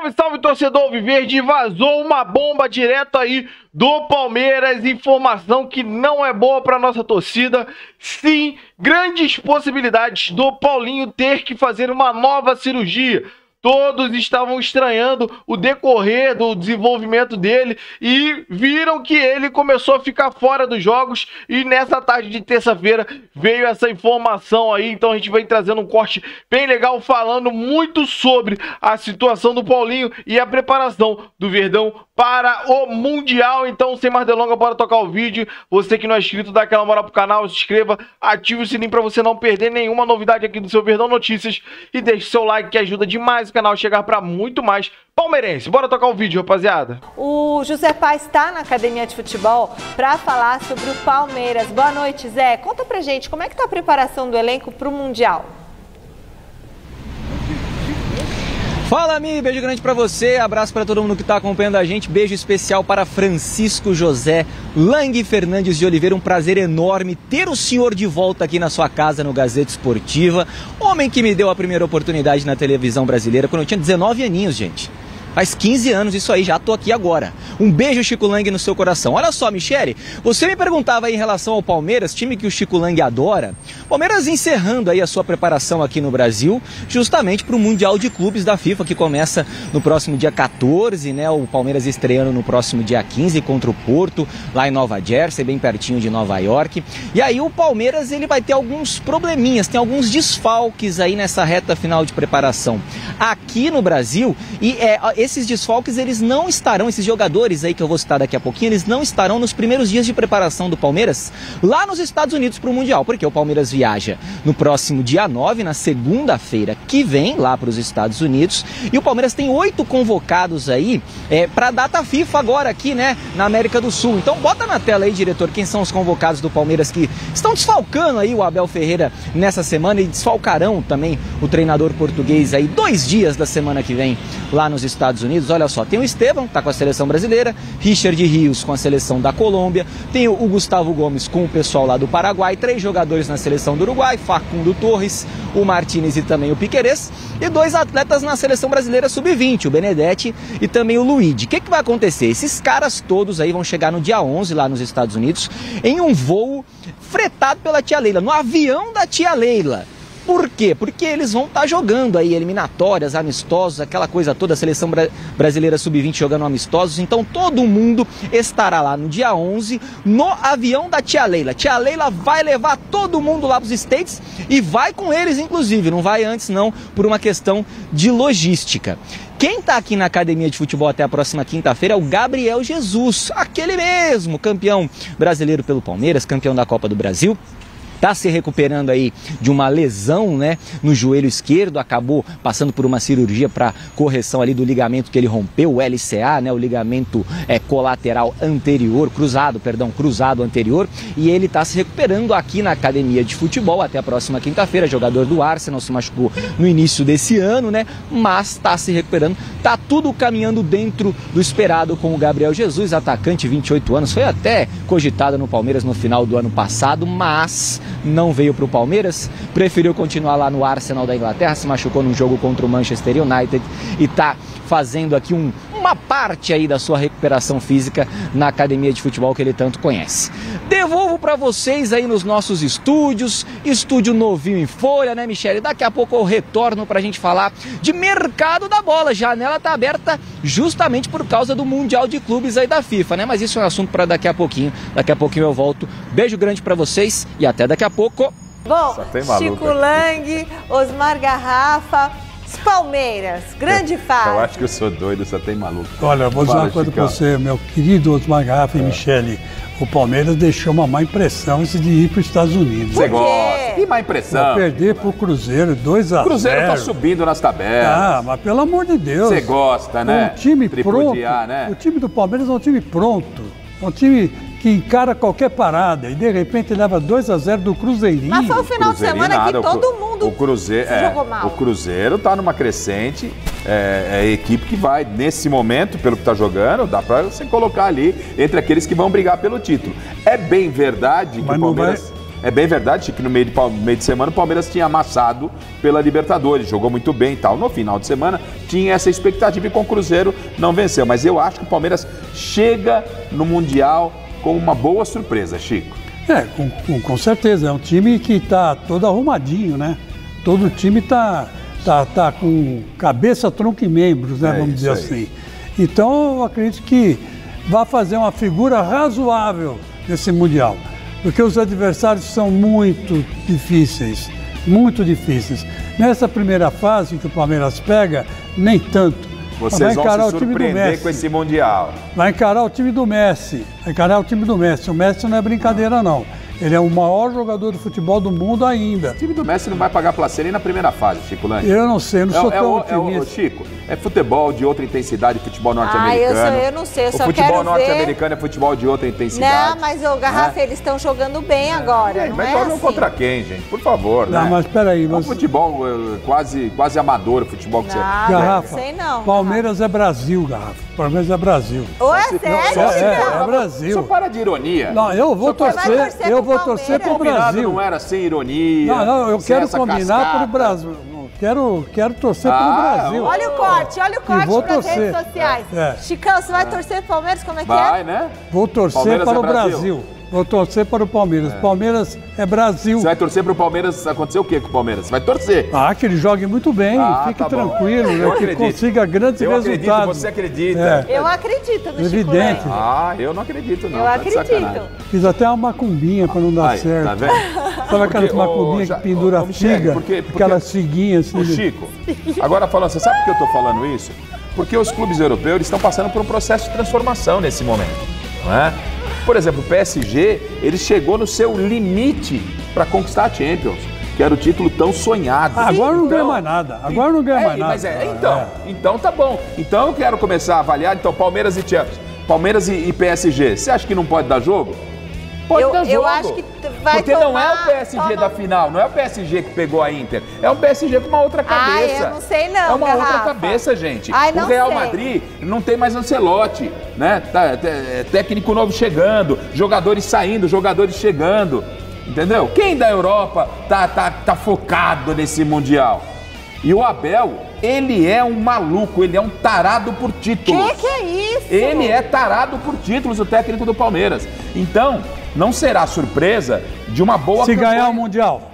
Salve, salve, torcedor alviverde! Vazou uma bomba direto aí do Palmeiras, informação que não é boa para nossa torcida. Sim, grandes possibilidades do Paulinho ter que fazer uma nova cirurgia. Todos estavam estranhando o decorrer do desenvolvimento dele e viram que ele começou a ficar fora dos jogos. E nessa tarde de terça-feira veio essa informação aí. Então a gente vem trazendo um corte bem legal, falando muito sobre a situação do Paulinho e a preparação do Verdão para o Mundial. Então, sem mais delongas, bora tocar o vídeo. Você que não é inscrito, dá aquela moral pro canal, se inscreva, ative o sininho para você não perder nenhuma novidade aqui do seu Verdão Notícias. E deixe seu like que ajuda demais o canal a chegar para muito mais palmeirense. Bora tocar o vídeo, rapaziada. O José Paz está na academia de futebol para falar sobre o Palmeiras. Boa noite, Zé. Conta pra gente como é que tá a preparação do elenco para o Mundial. Fala, Mi, beijo grande pra você, abraço pra todo mundo que tá acompanhando a gente, beijo especial para Francisco José Lang Fernandes de Oliveira, um prazer enorme ter o senhor de volta aqui na sua casa no Gazeta Esportiva, homem que me deu a primeira oportunidade na televisão brasileira quando eu tinha 19 aninhos, gente. Faz 15 anos isso aí, já tô aqui agora. Um beijo, Chico Lang, no seu coração. Olha só, Michele, você me perguntava aí em relação ao Palmeiras, time que o Chico Lang adora. Palmeiras encerrando aí a sua preparação aqui no Brasil, justamente para o Mundial de Clubes da FIFA, que começa no próximo dia 14, né? O Palmeiras estreando no próximo dia 15 contra o Porto, lá em Nova Jersey, bem pertinho de Nova York. E aí o Palmeiras, ele vai ter alguns probleminhas, tem alguns desfalques aí nessa reta final de preparação aqui no Brasil. E esses desfalques, eles não estarão, esses jogadores aí que eu vou citar daqui a pouquinho, eles não estarão nos primeiros dias de preparação do Palmeiras lá nos Estados Unidos para o Mundial, porque o Palmeiras viaja no próximo dia 9, na segunda-feira que vem, lá para os Estados Unidos, e o Palmeiras tem 8 convocados aí para a data FIFA agora aqui, né, na América do Sul. Então bota na tela aí, diretor, quem são os convocados do Palmeiras que estão desfalcando aí o Abel Ferreira nessa semana e desfalcarão também o treinador português aí 2 dias da semana que vem lá nos Estados Unidos. Olha só, tem o Estevão, que tá com a seleção brasileira, Richard Rios com a seleção da Colômbia, tem o Gustavo Gomes com o pessoal lá do Paraguai, 3 jogadores na seleção do Uruguai, Facundo Torres, o Martínez e também o Piquerez, e 2 atletas na seleção brasileira sub-20, o Benedetti e também o Luigi. O que vai acontecer? Esses caras todos aí vão chegar no dia 11 lá nos Estados Unidos em um voo fretado pela tia Leila, no avião da tia Leila. Por quê? Porque eles vão estar jogando aí eliminatórias, amistosos, aquela coisa toda, a seleção brasileira sub-20 jogando amistosos. Então todo mundo estará lá no dia 11 no avião da tia Leila. Tia Leila vai levar todo mundo lá para os States e vai com eles, inclusive. Não vai antes não, por uma questão de logística. Quem está aqui na academia de futebol até a próxima quinta-feira é o Gabriel Jesus, aquele mesmo campeão brasileiro pelo Palmeiras, campeão da Copa do Brasil. Está se recuperando aí de uma lesão, né, no joelho esquerdo, acabou passando por uma cirurgia para correção ali do ligamento que ele rompeu, o LCA, né, o ligamento colateral anterior, cruzado anterior, e ele está se recuperando aqui na academia de futebol até a próxima quinta-feira. Jogador do Arsenal, se machucou no início desse ano, né, mas está se recuperando, está tudo caminhando dentro do esperado com o Gabriel Jesus, atacante, 28 anos, foi até cogitado no Palmeiras no final do ano passado, mas não veio para o Palmeiras, preferiu continuar lá no Arsenal da Inglaterra, se machucou num jogo contra o Manchester United e está fazendo aqui uma parte aí da sua recuperação física na academia de futebol que ele tanto conhece. Devolvo para vocês aí nos nossos estúdios, estúdio novinho em folha, né, Michele? Daqui a pouco eu retorno para a gente falar de mercado da bola. A janela tá aberta justamente por causa do Mundial de Clubes aí da FIFA, né? Mas isso é um assunto para daqui a pouquinho. Daqui a pouquinho eu volto. Beijo grande para vocês e até daqui a pouco. Bom, Chico Lang, Osmar Garrafa, Palmeiras, grande fase. Eu acho que eu sou doido, só tem maluco. Olha, vou dizer uma coisa para você, meu querido Osmar Garrafa e Michele. O Palmeiras deixou uma má impressão antes de ir para os Estados Unidos. Você gosta? Que má impressão. Vai perder para o Cruzeiro 2-0. O Cruzeiro está subindo nas tabelas. Ah, mas pelo amor de Deus. Você gosta, né? Um time pronto. Né? O time do Palmeiras é um time pronto. É um time que encara qualquer parada e de repente leva 2-0 do Cruzeirinho. Mas foi o final de semana que todo mundo jogou mal. O Cruzeiro está numa crescente, é a equipe que vai, nesse momento, pelo que está jogando, dá para você colocar ali entre aqueles que vão brigar pelo título. É bem verdade que o Palmeiras... É bem verdade que no meio de semana o Palmeiras tinha amassado pela Libertadores, jogou muito bem e tal. No final de semana tinha essa expectativa e com o Cruzeiro não venceu. Mas eu acho que o Palmeiras chega no Mundial com uma boa surpresa, Chico. Com certeza. É um time que está todo arrumadinho, né? Todo time tá com cabeça, tronco e membros, né? Vamos dizer assim. Então, eu acredito que vai fazer uma figura razoável nesse Mundial. Porque os adversários são muito difíceis. Muito difíceis. Nessa primeira fase que o Palmeiras pega, nem tanto. Vocês vão se surpreender com esse Mundial. Vai encarar o time do Messi. O Messi não é brincadeira, não. Ele é o maior jogador de futebol do mundo ainda. O time do Messi não vai pagar placer nem na primeira fase, Chico Lange. Eu não sei, eu não sou tão otimista. Chico, é futebol de outra intensidade, futebol norte-americano. Eu não sei, eu só quero ver... O futebol norte-americano é futebol de outra intensidade. Não, mas o Garrafa, eles estão jogando bem agora, não mas é jogam assim? Contra quem, gente? Por favor, não, né? Mas peraí. É um futebol quase amador, o futebol que você... Garrafa, não sei não. Palmeiras é Brasil, Garrafa. Palmeiras é Brasil. Ou é sério? É Brasil. Só para de ironia. Não, eu vou torcer pro Brasil. Não era sem ironia. Não, eu quero combinar pro Brasil. Quero torcer pelo Brasil. Olha o corte para as redes sociais. Chicão, você vai torcer pro Palmeiras? Como é que é? Vai, né? Vou torcer para o Brasil. Vou torcer para o Palmeiras. Palmeiras é Brasil. Você vai torcer para o Palmeiras, aconteceu o quê com o Palmeiras? Você vai torcer. Que ele jogue muito bem, fique tranquilo, né, que consiga grandes resultados. Você acredita? Eu acredito no Evidente. Chico Lange. Eu não acredito, não. Eu acredito. Fiz até uma macumbinha para não dar certo. Tá vendo? Sabe aquela macumbinha que pendura a figa? Aquelas figuinhas assim. Chico, agora falando, você sabe por que eu estou falando isso? Porque os clubes europeus estão passando por um processo de transformação nesse momento, não é? Por exemplo, o PSG, ele chegou no seu limite para conquistar a Champions, que era o título tão sonhado. Agora não ganha mais nada. Então tá bom. Então eu quero começar a avaliar, Palmeiras e Champions. Palmeiras e PSG. Você acha que não pode dar jogo? Pode dar jogo. Eu acho que vai Porque não é o PSG da final, não é o PSG que pegou a Inter. É um PSG com uma outra cabeça. Eu não sei não, É uma outra cabeça, gente. O Real Madrid não tem mais Ancelotti, né? Técnico novo chegando, jogadores saindo, jogadores chegando. Entendeu? Quem da Europa tá focado nesse Mundial? E o Abel, ele é um maluco, ele é um tarado por títulos. Que é isso? Ele é tarado por títulos, o técnico do Palmeiras. Então, não será surpresa de uma boa campanha. Se ganhar o Mundial.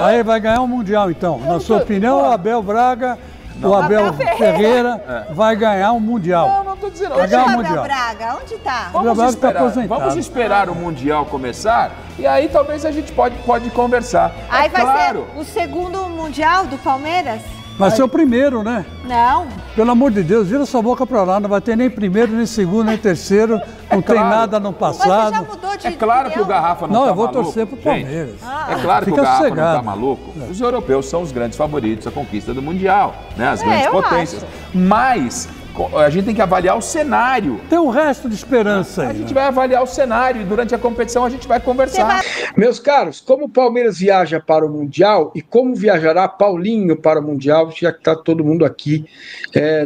Aí vai ganhar o Mundial, então. Na sua opinião, o Abel Braga, o Abel Ferreira vai ganhar o Mundial. Não tô dizendo. Onde tá o Abel Braga? Onde tá? Vamos esperar o Mundial começar e aí talvez a gente pode conversar. Aí vai ser o segundo Mundial do Palmeiras? Vai ser o primeiro, né? Não. Pelo amor de Deus, vira sua boca pra lá. Não vai ter nem primeiro, nem segundo, nem terceiro. Não tem nada no passado. Mas você já mudou de claro que o Garrafa não tá maluco. Eu vou torcer pro Palmeiras. É claro que o Garrafa não tá maluco. Os europeus são os grandes favoritos à conquista do Mundial, né? As grandes potências. Mas a gente tem que avaliar o cenário. Tem um resto de esperança aí. A gente vai avaliar o cenário e durante a competição a gente vai conversar. Meus caros, como o Palmeiras viaja para o Mundial e como viajará Paulinho para o Mundial, já que está todo mundo aqui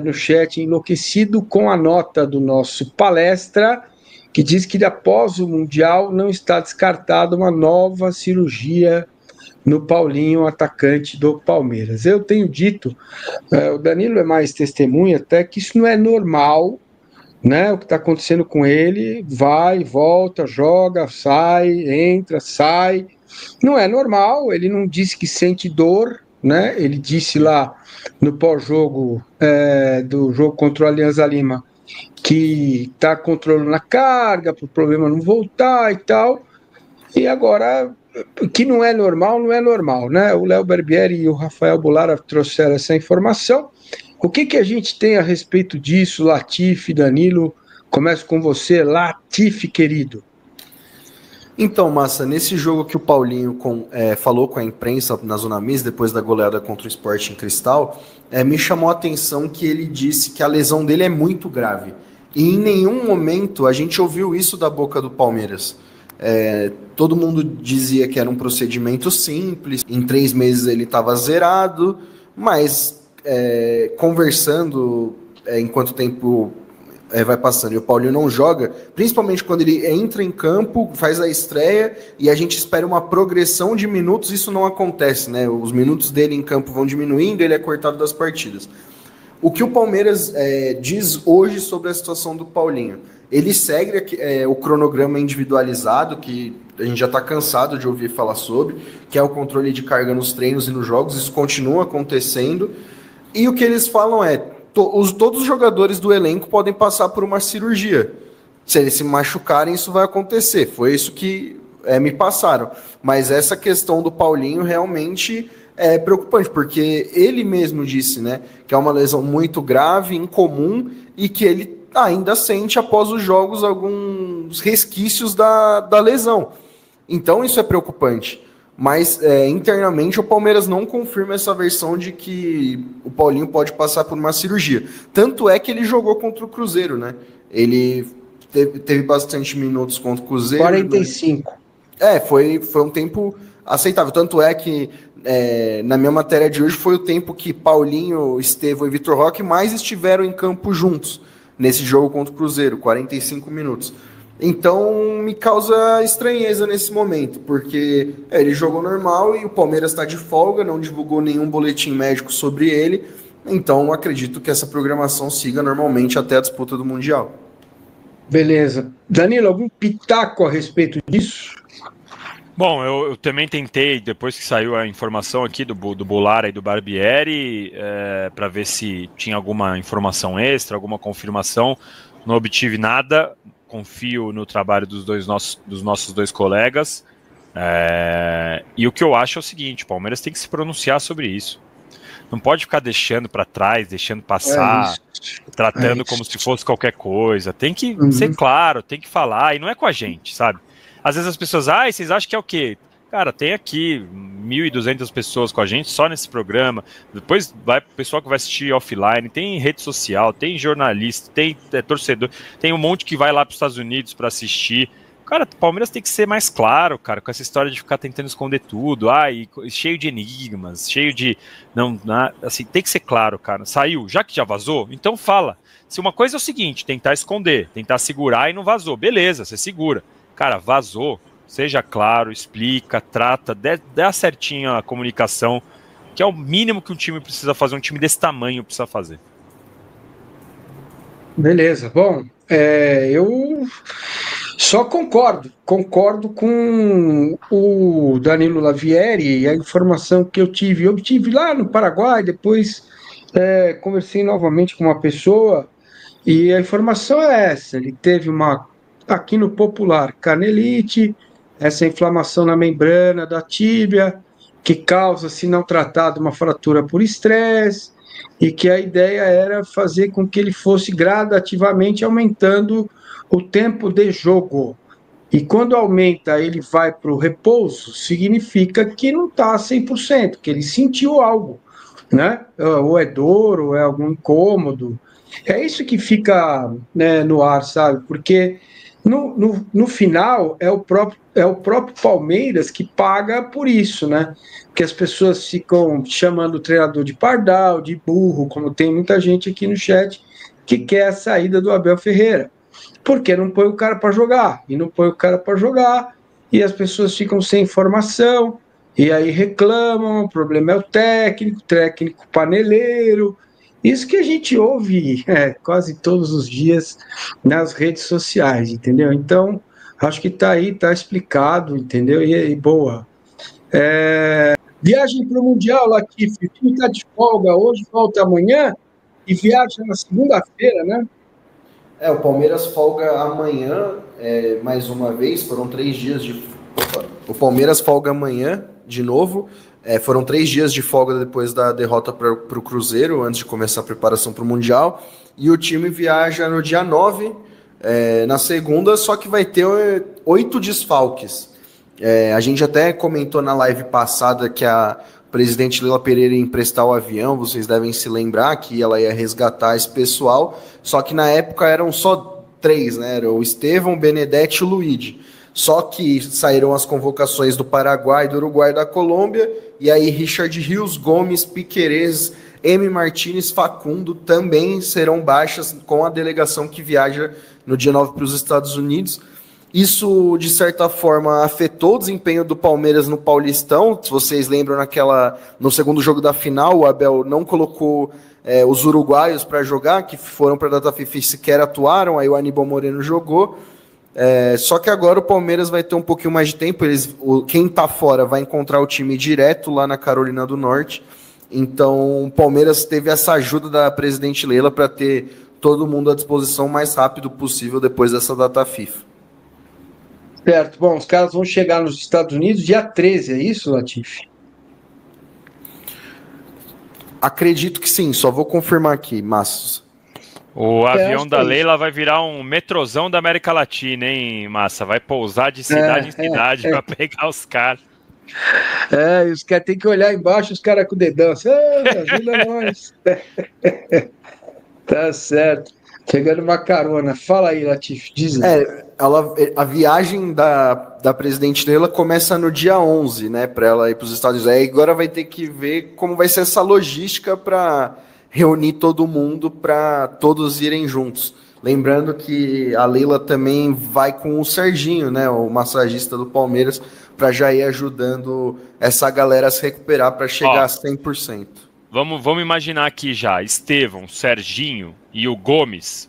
no chat enlouquecido com a nota do nosso palestra, que diz que após o Mundial não está descartada uma nova cirurgia no Paulinho, atacante do Palmeiras. Eu tenho dito, o Danilo é mais testemunha até, que isso não é normal, né? O que está acontecendo com ele, vai, volta, joga, sai, entra, sai. Não é normal, ele não disse que sente dor, né? Ele disse lá no pós-jogo do jogo contra o Alianza Lima que está controlando a carga, para o problema não voltar e tal. E agora... que não é normal, né? O Léo Barbieri e o Rafael Bulara trouxeram essa informação. O que a gente tem a respeito disso, Latifi, Danilo? Começo com você, Latifi, querido. Então, Massa, nesse jogo que o Paulinho falou com a imprensa na Zona Mista, depois da goleada contra o Sporting Cristal, me chamou a atenção que ele disse que a lesão dele é muito grave. E em nenhum momento a gente ouviu isso da boca do Palmeiras. Todo mundo dizia que era um procedimento simples, em 3 meses ele estava zerado, mas conversando enquanto tempo vai passando e o Paulinho não joga, principalmente quando ele entra em campo, faz a estreia e a gente espera uma progressão de minutos, isso não acontece, né? Os minutos dele em campo vão diminuindo, ele é cortado das partidas. O que o Palmeiras diz hoje sobre a situação do Paulinho? Ele segue o cronograma individualizado, que a gente já está cansado de ouvir falar sobre, que é o controle de carga nos treinos e nos jogos, isso continua acontecendo, e o que eles falam todos os jogadores do elenco podem passar por uma cirurgia. Se eles se machucarem, isso vai acontecer. Foi isso que me passaram. Mas essa questão do Paulinho realmente é preocupante, porque ele mesmo disse, né, que é uma lesão muito grave, incomum, e que ele ainda sente, após os jogos, alguns resquícios da lesão. Então isso é preocupante. Mas internamente o Palmeiras não confirma essa versão de que o Paulinho pode passar por uma cirurgia. Tanto é que ele jogou contra o Cruzeiro, né? Ele teve bastante minutos contra o Cruzeiro. 45. Foi um tempo aceitável. Tanto é que na minha matéria de hoje foi o tempo que Paulinho, Estevão e Vitor Roque mais estiveram em campo juntos nesse jogo contra o Cruzeiro, 45 minutos. Então me causa estranheza nesse momento, porque ele jogou normal e o Palmeiras está de folga, não divulgou nenhum boletim médico sobre ele, então acredito que essa programação siga normalmente até a disputa do Mundial. Beleza. Danilo, algum pitaco a respeito disso? Bom, eu também tentei, depois que saiu a informação aqui do Bolara e do Barbieri, para ver se tinha alguma informação extra, alguma confirmação, não obtive nada. Confio no trabalho dos nossos dois colegas, e o que eu acho é o seguinte: o Palmeiras tem que se pronunciar sobre isso, não pode ficar deixando para trás, deixando passar, tratando como se fosse qualquer coisa, tem que ser claro, tem que falar, e não é com a gente, sabe? Às vezes as pessoas, vocês acham que é o quê? Cara, tem aqui 1.200 pessoas com a gente só nesse programa, depois vai o pessoal que vai assistir offline, tem rede social, tem jornalista, tem torcedor, tem um monte que vai lá para os Estados Unidos para assistir. Cara, o Palmeiras tem que ser mais claro, cara, com essa história de ficar tentando esconder tudo, e cheio de enigmas, cheio de... assim, tem que ser claro, cara. Saiu, já que já vazou, então fala. Se uma coisa é o seguinte, tentar esconder, tentar segurar e não vazou, beleza, você segura. Cara, vazou. Seja claro, explica, trata, dá certinho a comunicação, que é o mínimo que um time precisa fazer, um time desse tamanho precisa fazer. Beleza, bom, eu só concordo com o Danilo Lavieri e a informação que eu obtive lá no Paraguai, depois conversei novamente com uma pessoa e a informação é essa, ele teve aqui no popular, canelite, essa inflamação na membrana da tíbia, que causa, se não tratado, uma fratura por estresse, e que a ideia era fazer com que ele fosse gradativamente aumentando o tempo de jogo. E quando aumenta, ele vai para o repouso, significa que não está 100%, que ele sentiu algo, né? Ou é dor, ou é algum incômodo. É isso que fica, né, no ar, sabe? Porque no final é o próprio Palmeiras que paga por isso, né? Porque as pessoas ficam chamando o treinador de pardal, de burro, como tem muita gente aqui no chat que quer a saída do Abel Ferreira. Porque não põe o cara para jogar, e as pessoas ficam sem informação, e aí reclamam, o problema é o técnico paneleiro. Isso que a gente ouve quase todos os dias nas redes sociais, entendeu? Então, acho que está aí, está explicado, entendeu? E boa. Viagem para o Mundial, Latif, o time está de folga hoje, volta amanhã, e viaja na segunda-feira, né? O Palmeiras folga amanhã, mais uma vez, foram 3 dias de... O Palmeiras folga amanhã, de novo. Foram 3 dias de folga depois da derrota para o Cruzeiro, antes de começar a preparação para o Mundial. E o time viaja no dia 9, na segunda, só que vai ter 8 desfalques. A gente até comentou na live passada que a presidente Leila Pereira ia emprestar o avião, vocês devem se lembrar que ela ia resgatar esse pessoal, só que na época eram só 3, né? Era o Estevão, o Benedetti e o Luigi. Só que saíram as convocações do Paraguai, do Uruguai e da Colômbia, e aí Richard Rios, Gomes, Piquerez, M. Martinez, Facundo também serão baixas com a delegação que viaja no dia 9 para os Estados Unidos. Isso, de certa forma, afetou o desempenho do Palmeiras no Paulistão. Se vocês lembram, no segundo jogo da final, o Abel não colocou os uruguaios para jogar, que foram para a data FIFA e sequer atuaram, aí o Aníbal Moreno jogou. Só que agora o Palmeiras vai ter um pouquinho mais de tempo. Quem está fora vai encontrar o time direto lá na Carolina do Norte. Então, o Palmeiras teve essa ajuda da presidente Leila para ter todo mundo à disposição o mais rápido possível depois dessa data FIFA. Certo. Bom, os caras vão chegar nos Estados Unidos dia 13, é isso, Latifi? Acredito que sim, só vou confirmar aqui, Massos. O avião da Leila vai virar um metrozão da América Latina, hein, Massa? Vai pousar de cidade em cidade para pegar os caras. E os caras têm que olhar embaixo, os caras com o dedão assim, ajuda nós. Tá certo. Pegando uma carona. Fala aí, Latif, diz aí. A viagem da presidente Leila começa no dia 11, né, para ela ir para os Estados Unidos. Aí agora vai ter que ver como vai ser essa logística para reunir todo mundo, para todos irem juntos. Lembrando que a Leila também vai com o Serginho, né, o massagista do Palmeiras, para já ir ajudando essa galera a se recuperar para chegar a 100%. Vamos imaginar aqui já, Estevão, Serginho e o Gomes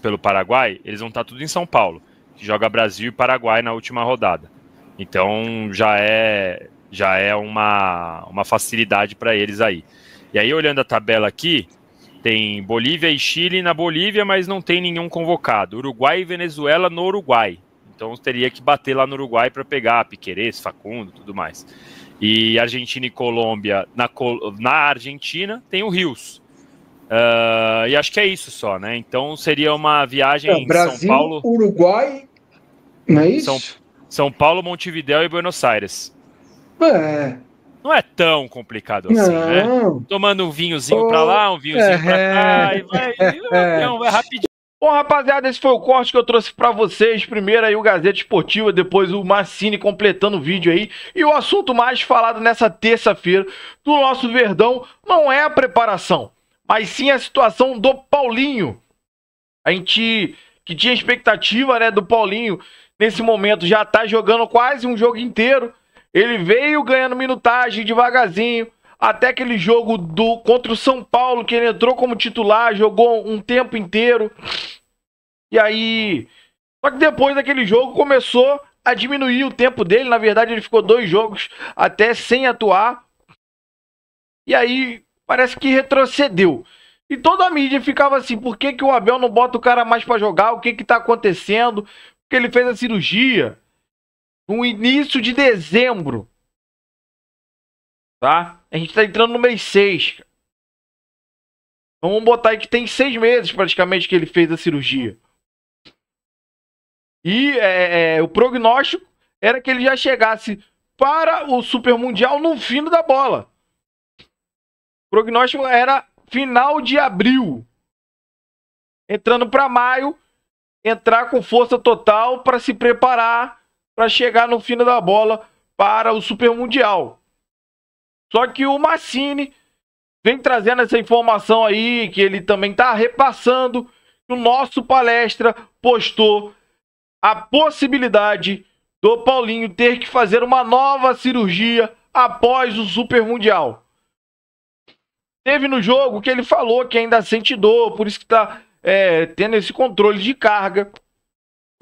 pelo Paraguai, eles vão estar tudo em São Paulo, que joga Brasil e Paraguai na última rodada. Então já é uma facilidade para eles aí. E aí, olhando a tabela aqui, tem Bolívia e Chile na Bolívia, mas não tem nenhum convocado. Uruguai e Venezuela no Uruguai. Então teria que bater lá no Uruguai para pegar Piquerez, Facundo, tudo mais. E Argentina e Colômbia, na Argentina, tem o Rios. E acho que é isso só, né? Então seria uma viagem em Brasil, São Paulo... Uruguai, não é isso? São Paulo, Montevidéu e Buenos Aires. Não é tão complicado assim, né? Tomando um vinhozinho pra lá, um vinhozinho pra cá, e vai rapidinho. Bom, rapaziada, esse foi o corte que eu trouxe pra vocês. Primeiro aí o Gazeta Esportiva, depois o Massini completando o vídeo aí. E o assunto mais falado nessa terça-feira do nosso Verdão não é a preparação, mas sim a situação do Paulinho. A gente que tinha expectativa, né, do Paulinho, nesse momento já tá jogando quase um jogo inteiro. Ele veio ganhando minutagem devagarzinho, até aquele jogo contra o São Paulo, que ele entrou como titular, jogou um tempo inteiro. E aí... Só que depois daquele jogo começou a diminuir o tempo dele. Na verdade, ele ficou 2 jogos até sem atuar. E aí, parece que retrocedeu. E toda a mídia ficava assim, por que o Abel não bota o cara mais pra jogar? O que tá acontecendo? Porque ele fez a cirurgia no início de dezembro. Tá? A gente tá entrando no mês 6. Então vamos botar aí que tem 6 meses praticamente que ele fez a cirurgia. E o prognóstico era que ele já chegasse para o Super Mundial no fim da bola. O prognóstico era final de abril. Entrando para maio, entrar com força total para se preparar para chegar no fim da bola para o Super Mundial. Só que o Massini vem trazendo essa informação aí, que ele também está repassando. O nosso palestra postou a possibilidade do Paulinho ter que fazer uma nova cirurgia após o Super Mundial. Teve no jogo que ele falou que ainda sente dor, por isso que está tendo esse controle de carga.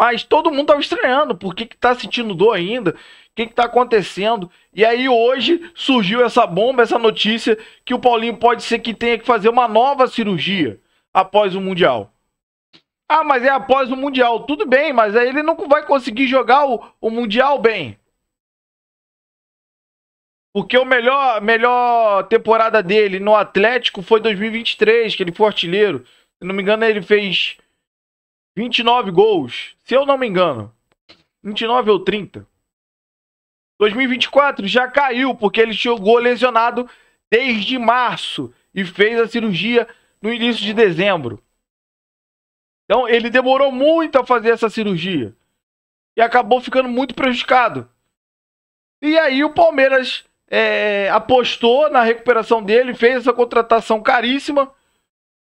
Mas todo mundo estava estranhando, por que está sentindo dor ainda? O que está acontecendo? E aí hoje surgiu essa bomba, essa notícia, que o Paulinho pode ser que tenha que fazer uma nova cirurgia após o Mundial. Ah, mas é após o Mundial. Tudo bem, mas aí ele não vai conseguir jogar o Mundial bem. Porque a melhor temporada dele no Atlético foi 2023, que ele foi artilheiro. Se não me engano, ele fez 29 gols. Se eu não me engano. 29 ou 30. 2024 já caiu, porque ele jogou lesionado desde março e fez a cirurgia no início de dezembro. Então ele demorou muito a fazer essa cirurgia e acabou ficando muito prejudicado. E aí o Palmeiras apostou na recuperação dele, fez essa contratação caríssima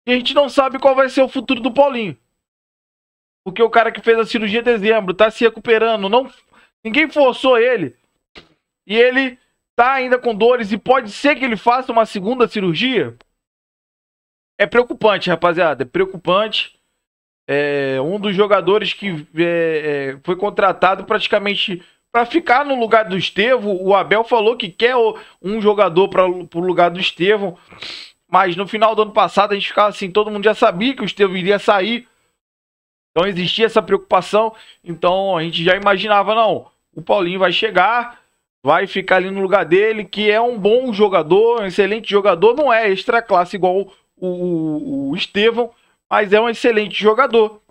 e a gente não sabe qual vai ser o futuro do Paulinho. Porque o cara que fez a cirurgia em dezembro tá se recuperando, ninguém forçou ele. E ele tá ainda com dores e pode ser que ele faça uma segunda cirurgia. É preocupante, rapaziada, é preocupante. Um dos jogadores que foi contratado praticamente para ficar no lugar do Estevão. O Abel falou que quer um jogador para o lugar do Estevão, mas no final do ano passado a gente ficava assim, todo mundo já sabia que o Estevão iria sair, então existia essa preocupação, então a gente já imaginava, não, o Paulinho vai chegar, vai ficar ali no lugar dele, que é um bom jogador, um excelente jogador, não é extra classe igual o Estevão, mas é um excelente jogador.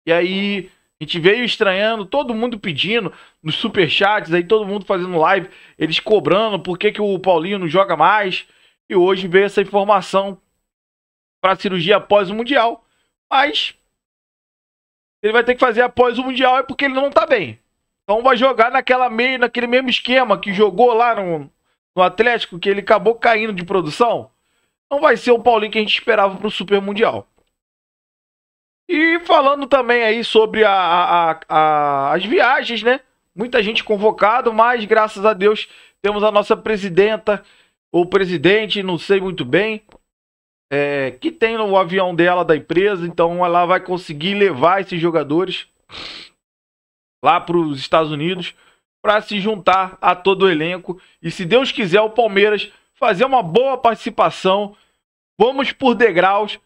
E aí a gente veio estranhando, todo mundo pedindo nos superchats, aí todo mundo fazendo live, eles cobrando por que o Paulinho não joga mais. E hoje veio essa informação para cirurgia após o Mundial. Mas ele vai ter que fazer após o Mundial é porque ele não tá bem. Então vai jogar naquele mesmo esquema que jogou lá no Atlético, que ele acabou caindo de produção. Não vai ser o Paulinho que a gente esperava para o Super Mundial. E falando também aí sobre as viagens, né? Muita gente convocado, mas graças a Deus temos a nossa presidenta, ou presidente, não sei muito bem, que tem o avião dela da empresa, então ela vai conseguir levar esses jogadores lá para os Estados Unidos para se juntar a todo o elenco. E se Deus quiser, o Palmeiras fazer uma boa participação. Vamos por degraus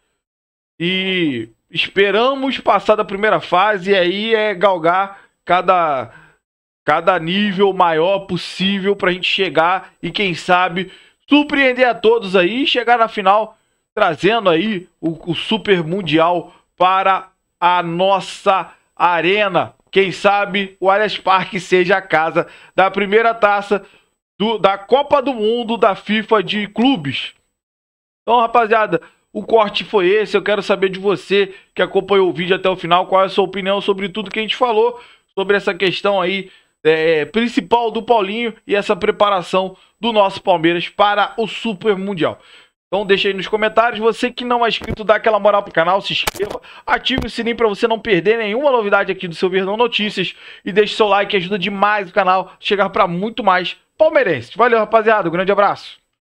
e esperamos passar da primeira fase e aí galgar cada nível maior possível para a gente chegar e quem sabe surpreender a todos aí e chegar na final trazendo aí o Super Mundial para a nossa arena. Quem sabe o Allianz Parque seja a casa da primeira taça da Copa do Mundo da FIFA de clubes. Então, rapaziada, o corte foi esse. Eu quero saber de você que acompanhou o vídeo até o final, qual é a sua opinião sobre tudo que a gente falou, sobre essa questão aí principal do Paulinho e essa preparação do nosso Palmeiras para o Super Mundial. Então deixa aí nos comentários. Você que não é inscrito, dá aquela moral pro canal, se inscreva, ative o sininho para você não perder nenhuma novidade aqui do seu Verdão Notícias e deixe seu like, que ajuda demais o canal a chegar para muito mais palmeirenses. Valeu, rapaziada, um grande abraço.